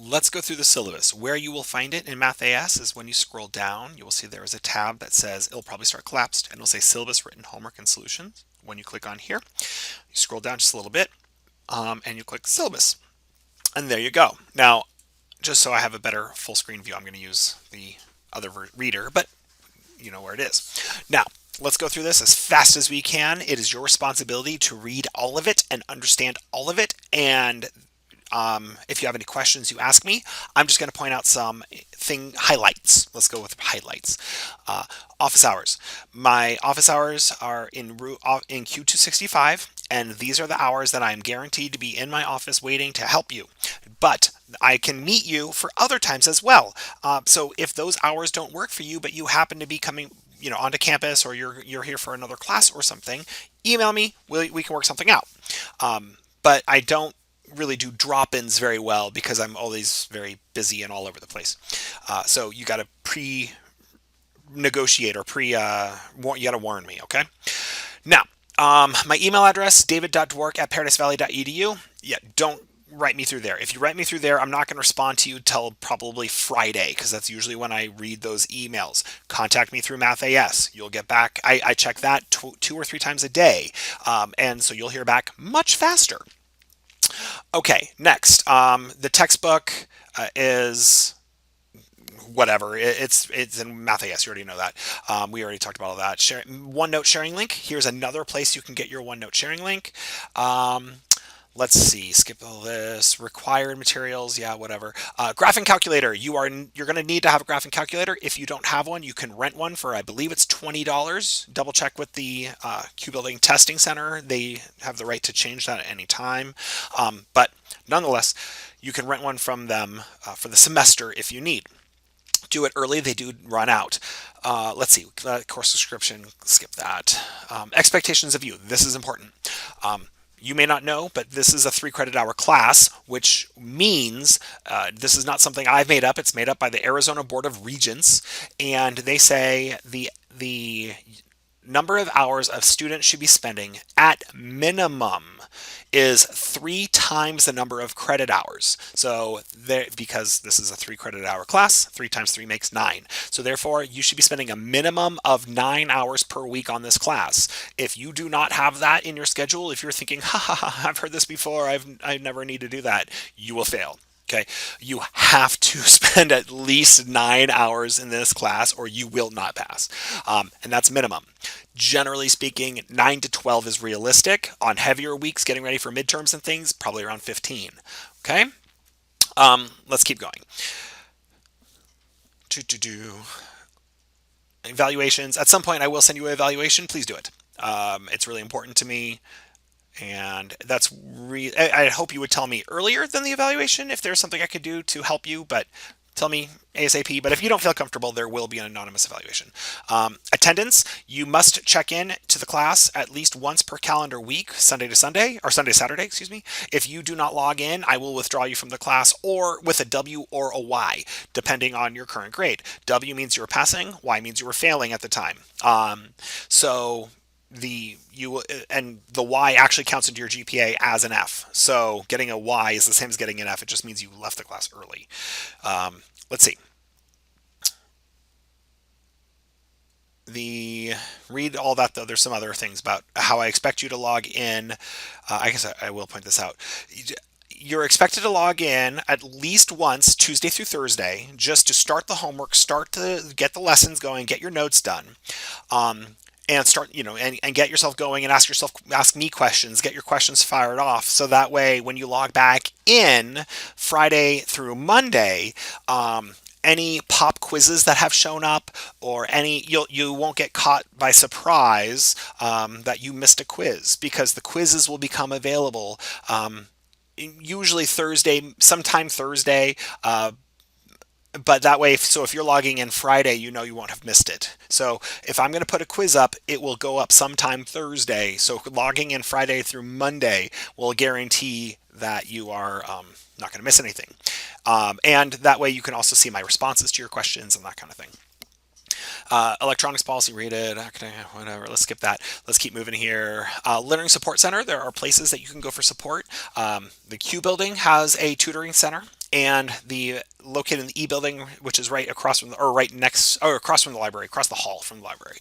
let's go through the syllabus. Where you will find it in Math.AS is when you scroll down, you will see there is a tab that says, it'll probably start collapsed, and it'll say syllabus, written homework, and solutions. When you click on here, you scroll down just a little bit, and you click syllabus. And there you go. Now, just so I have a better full screen view, I'm going to use the other reader, but you know where it is. Now, let's go through this as fast as we can. It is your responsibility to read all of it and understand all of it. And if you have any questions, you ask me. I'm just going to point out some highlights. Let's go with highlights. Office hours. My office hours are in Q265, and these are the hours that I'm guaranteed to be in my office waiting to help you. But I can meet you for other times as well. So if those hours don't work for you, but you happen to be coming, onto campus, or you're here for another class or something, email me. We can work something out. But I don't really do drop-ins very well because I'm always very busy and all over the place. So you got to negotiate, or you got to warn me. Okay. Now, my email address, david.dwork@paradisevalley.edu. Yeah, don't write me through there. If you write me through there, I'm not going to respond to you till probably Friday, because that's usually when I read those emails. Contact me through Math.AS. You'll get back. I check that two or three times a day, and so you'll hear back much faster. Okay, next, the textbook is whatever. It's in Math.AS. You already know that. We already talked about all that. OneNote sharing link. Here's another place you can get your OneNote sharing link. Let's see. Skip all this. Required materials. Yeah, whatever. Graphing calculator. You're going to need to have a graphing calculator. If you don't have one, you can rent one for, I believe it's $20. Double check with the Q Building Testing Center. They have the right to change that at any time. But nonetheless, you can rent one from them for the semester if you need. Do it early. They do run out. Let's see. Course description. Skip that. Expectations of you. This is important. You may not know, but this is a 3 credit hour class, which means this is not something I've made up. It's made up by the Arizona Board of Regents, and they say the number of hours a student should be spending at minimum is 3 times the number of credit hours. So because this is a 3 credit hour class, 3 times 3 makes 9. So therefore, you should be spending a minimum of 9 hours per week on this class. If you do not have that in your schedule, if you're thinking, I've heard this before, I never need to do that, you will fail. Okay, you have to spend at least 9 hours in this class, or you will not pass, and that's minimum. Generally speaking, 9 to 12 is realistic. On heavier weeks, getting ready for midterms and things, probably around 15. Okay, let's keep going. Evaluations. At some point, I will send you an evaluation. Please do it. It's really important to me. And that's I hope you would tell me earlier than the evaluation if there's something I could do to help you, but tell me ASAP. But if you don't feel comfortable, there will be an anonymous evaluation. Attendance, you must check in to the class at least once per calendar week, Sunday to Sunday, or Sunday to Saturday, excuse me. If you do not log in, I will withdraw you from the class, or with a W or a Y, depending on your current grade. W means you were passing, Y means you were failing at the time. So the Y actually counts into your GPA as an F. So getting a Y is the same as getting an F. It just means you left the class early. Let's see. Read all that, though. There's some other things about how I expect you to log in. I guess I will point this out. You're expected to log in at least once, Tuesday through Thursday, just to start the homework, start to get the lessons going, get your notes done. And start, and get yourself going, and ask me questions, get your questions fired off. So that way, when you log back in Friday through Monday, any pop quizzes that have shown up, or you won't get caught by surprise that you missed a quiz, because the quizzes will become available usually sometime Thursday. But that way, so if you're logging in Friday, you won't have missed it. So if I'm going to put a quiz up, it will go up sometime Thursday. So logging in Friday through Monday will guarantee that you are not going to miss anything. And that way you can also see my responses to your questions and that kind of thing. Electronics policy, read it, whatever. Let's skip that. Let's keep moving here. Learning Support Center. There are places that you can go for support. The Q Building has a tutoring center, and the located in the E building, which is right across from the, or right next, or across from the library, across the hall from the library,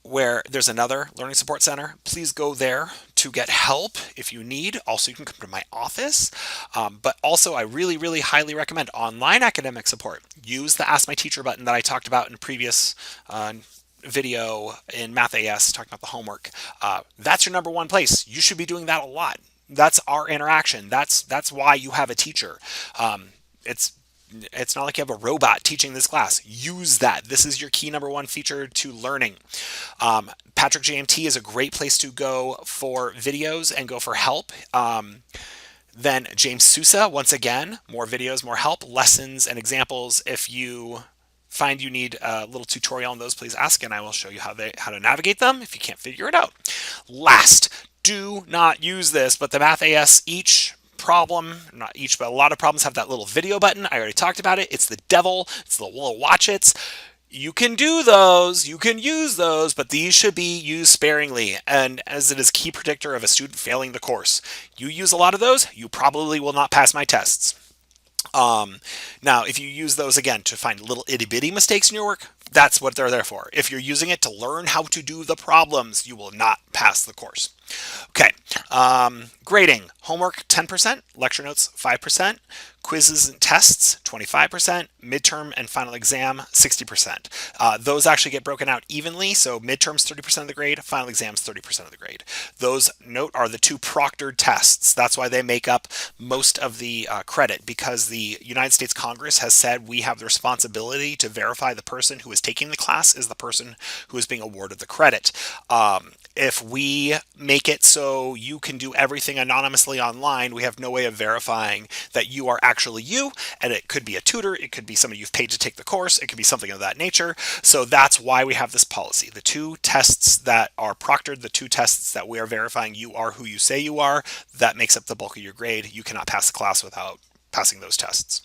where there's another learning support center. Please go there to get help if you need. Also, you can come to my office. But also, I really, really highly recommend online academic support. Use the Ask My Teacher button that I talked about in a previous video in Math.AS talking about the homework. That's your number one place. You should be doing that a lot. That's our interaction. That's why you have a teacher. It's it's not like you have a robot teaching this class. Use that. This is your key number one feature to learning. Patrick JMT is a great place to go for videos and go for help. Then James Sousa, once again, more videos, more help, lessons, and examples. If you find you need a little tutorial on those, please ask, and I will show you how to navigate them if you can't figure it out. Last, do not use this, but the Math.AS each problem, not each, but a lot of problems have that little video button. I already talked about it. It's the devil. It's the little watch it's. You can do those, you can use those, but these should be used sparingly, and as it is a key predictor of a student failing the course. You use a lot of those, you probably will not pass my tests. Now, if you use those again to find little itty bitty mistakes in your work, that's what they're there for. If you're using it to learn how to do the problems, you will not pass the course. Okay, grading. Homework 10%, lecture notes 5%, quizzes and tests 25%, midterm and final exam 60%. Those actually get broken out evenly, so midterm's 30% of the grade, final exam's 30% of the grade. Those, note, are the two proctored tests. That's why they make up most of the credit, because the United States Congress has said we have the responsibility to verify the person who is taking the class is the person who is being awarded the credit. If we make it so you can do everything anonymously online, we have no way of verifying that you are actually you, and it could be a tutor, it could be somebody you've paid to take the course, it could be something of that nature. So that's why we have this policy. The two tests that are proctored, the two tests that we are verifying you are who you say you are, that makes up the bulk of your grade. You cannot pass the class without passing those tests.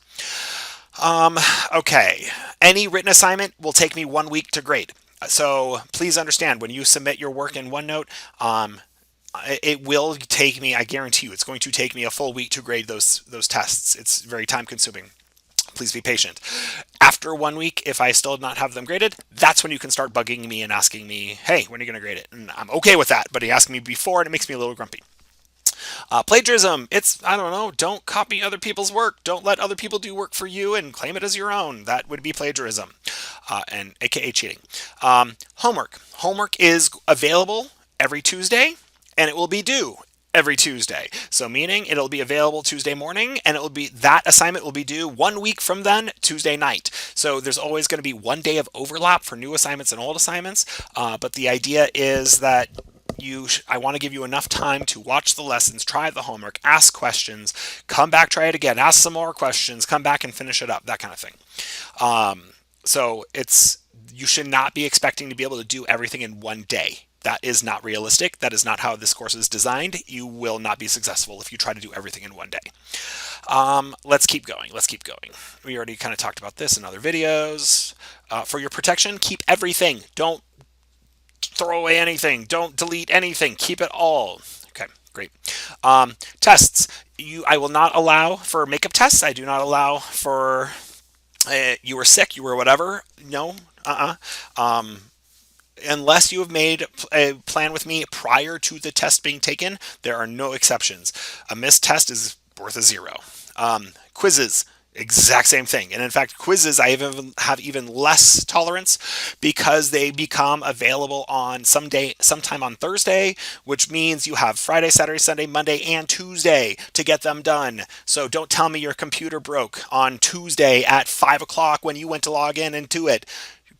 Okay, any written assignment will take me 1 week to grade. So please understand, when you submit your work in OneNote, it will take me, I guarantee you, it's going to take me a full week to grade those tests. It's very time consuming. Please be patient. After 1 week, if I still not have them graded, that's when you can start bugging me and asking me, hey, when are you going to grade it? And I'm okay with that, but he asked me before and it makes me a little grumpy. Plagiarism, it's, I don't know, don't copy other people's work. Don't let other people do work for you and claim it as your own. That would be plagiarism, and aka cheating. Homework is available every Tuesday, and it will be due every Tuesday. So meaning it'll be available Tuesday morning, and that assignment will be due 1 week from then, Tuesday night. So there's always going to be 1 day of overlap for new assignments and old assignments, but the idea is that I want to give you enough time to watch the lessons, try the homework, ask questions, come back, try it again, ask some more questions, come back and finish it up, that kind of thing. So you should not be expecting to be able to do everything in 1 day. That is not realistic. That is not how this course is designed. You will not be successful if you try to do everything in 1 day. Let's keep going. We already kind of talked about this in other videos. For your protection, keep everything. Don't throw away anything. Don't delete anything. Keep it all. Okay, great. Tests. I will not allow for makeup tests. I do not allow for you were sick, you were whatever. No. Unless you have made a plan with me prior to the test being taken, there are no exceptions. A missed test is worth a 0. Quizzes. Exact same thing. And in fact, quizzes I have even less tolerance, because they become available on sometime on Thursday, which means you have Friday, Saturday, Sunday, Monday, and Tuesday to get them done. So don't tell me your computer broke on Tuesday at 5 o'clock when you went to log in and do it.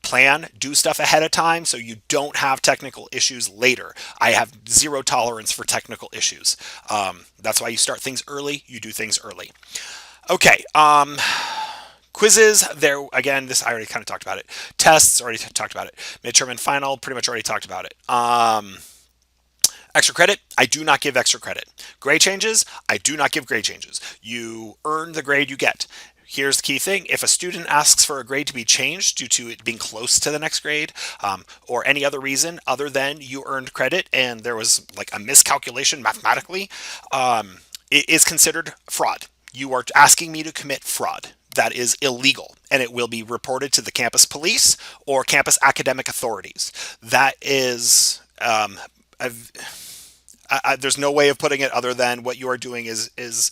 Plan, do stuff ahead of time so you don't have technical issues later. I have 0 tolerance for technical issues. That's why you start things early, you do things early. Okay, quizzes, there, again, this, I already kind of talked about it. Tests, already talked about it. Midterm and final, pretty much already talked about it. Extra credit, I do not give extra credit. Grade changes, I do not give grade changes. You earn the grade you get. Here's the key thing. If a student asks for a grade to be changed due to it being close to the next grade, or any other reason other than you earned credit and there was like a miscalculation mathematically, it is considered fraud. You are asking me to commit fraud. That is illegal, and it will be reported to the campus police or campus academic authorities. That is, there's no way of putting it other than what you are doing is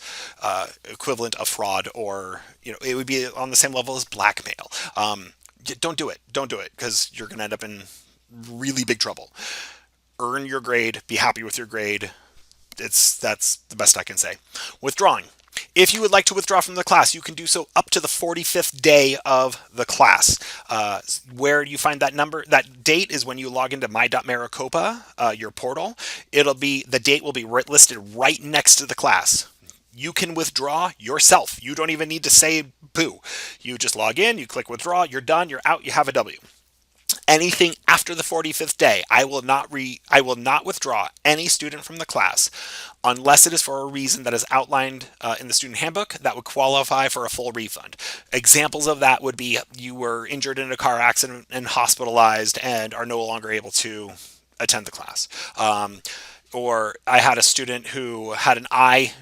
equivalent of fraud, or it would be on the same level as blackmail. Don't do it. Don't do it, because you're going to end up in really big trouble. Earn your grade. Be happy with your grade. That's the best I can say. Withdrawing. If you would like to withdraw from the class, you can do so up to the 45th day of the class. Where you find that number, that date is when you log into my.maricopa, your portal. The date will be listed right next to the class. You can withdraw yourself. You don't even need to say boo. You just log in, you click withdraw, you're done, you're out, you have a W. Anything after the 45th day, I will not withdraw any student from the class unless it is for a reason that is outlined in the student handbook that would qualify for a full refund. Examples of that would be you were injured in a car accident and hospitalized and are no longer able to attend the class. Or I had a student who had an eye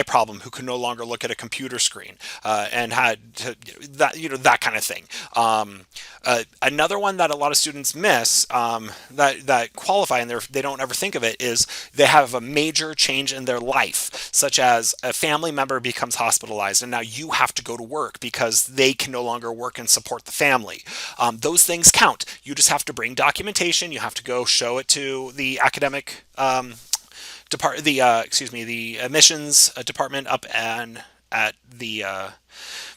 problem, who could no longer look at a computer screen, and had that kind of thing. Another one that a lot of students miss, that qualify and they don't ever think of it, is they have a major change in their life, such as a family member becomes hospitalized and now you have to go to work because they can no longer work and support the family. Those things count. You just have to bring documentation. You have to go show it to the academic the admissions department up and at the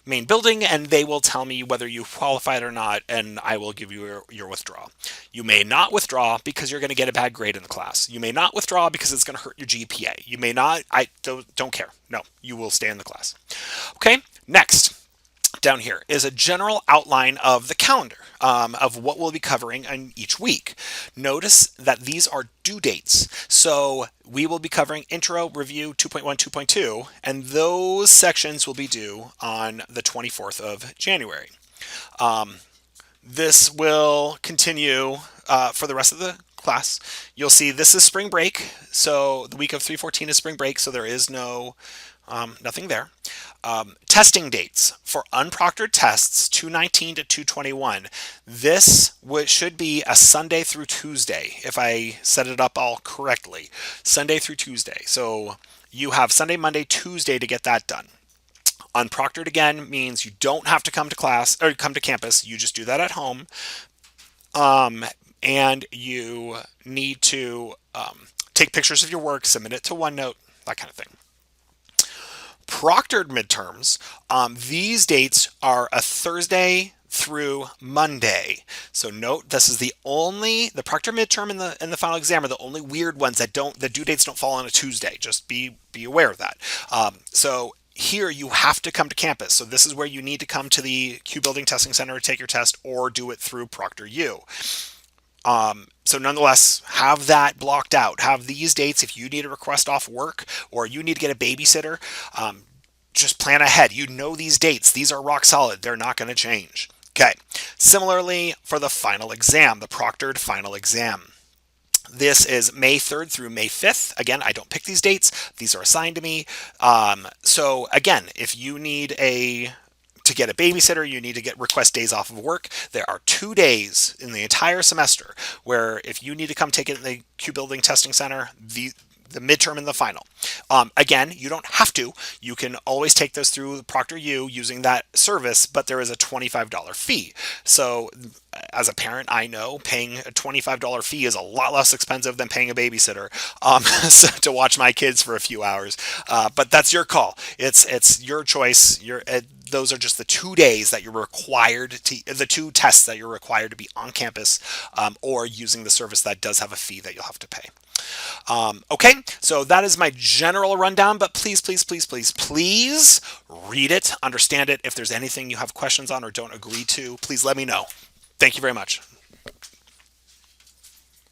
main building, and they will tell me whether you qualified or not, and I will give you your withdrawal. You may not withdraw because you're going to get a bad grade in the class. You may not withdraw because it's going to hurt your GPA. You may not. I don't care. No, you will stay in the class. Okay, next. Down here is a general outline of the calendar of what we'll be covering in each week. Notice that these are due dates. So we will be covering Intro, Review 2.1, 2.2, and those sections will be due on the 24th of January. This will continue for the rest of the class. You'll see this is spring break. So the week of 3/14 is spring break, so there is nothing there. Testing dates for unproctored tests 219 to 221. This should be a Sunday through Tuesday, if I set it up all correctly. Sunday through Tuesday. So you have Sunday, Monday, Tuesday to get that done. Unproctored again means you don't have to come to class or come to campus. You just do that at home. And you need to take pictures of your work, submit it to OneNote, that kind of thing. Proctored midterms, these dates are a Thursday through Monday. So note, this is the proctored midterm and the final exam are the only weird ones that the due dates don't fall on a Tuesday. Just be aware of that. So here you have to come to campus. So this is where you need to come to the Q Building Testing Center to take your test, or do it through ProctorU. So nonetheless, have that blocked out. Have these dates if you need a request off work or you need to get a babysitter. Just plan ahead. You know these dates. These are rock solid. They're not going to change. Okay. Similarly, for the final exam, the Proctored Final Exam. This is May 3rd through May 5th. Again, I don't pick these dates. These are assigned to me. So again, if you need to get a babysitter, you need to request days off of work. There are 2 days in the entire semester where if you need to come take it in the Q Building Testing Center, the midterm and the final. Again, you don't have to. You can always take those through ProctorU using that service, but there is a $25 fee. So as a parent, I know paying a $25 fee is a lot less expensive than paying a babysitter to watch my kids for a few hours. But that's your call. It's your choice. Those are just the 2 days that you're required the 2 tests that you're required to be on campus, or using the service that does have a fee that you'll have to pay. Okay, so that is my general rundown, but please read it, understand it. If there's anything you have questions on or don't agree to, please let me know. Thank you very much.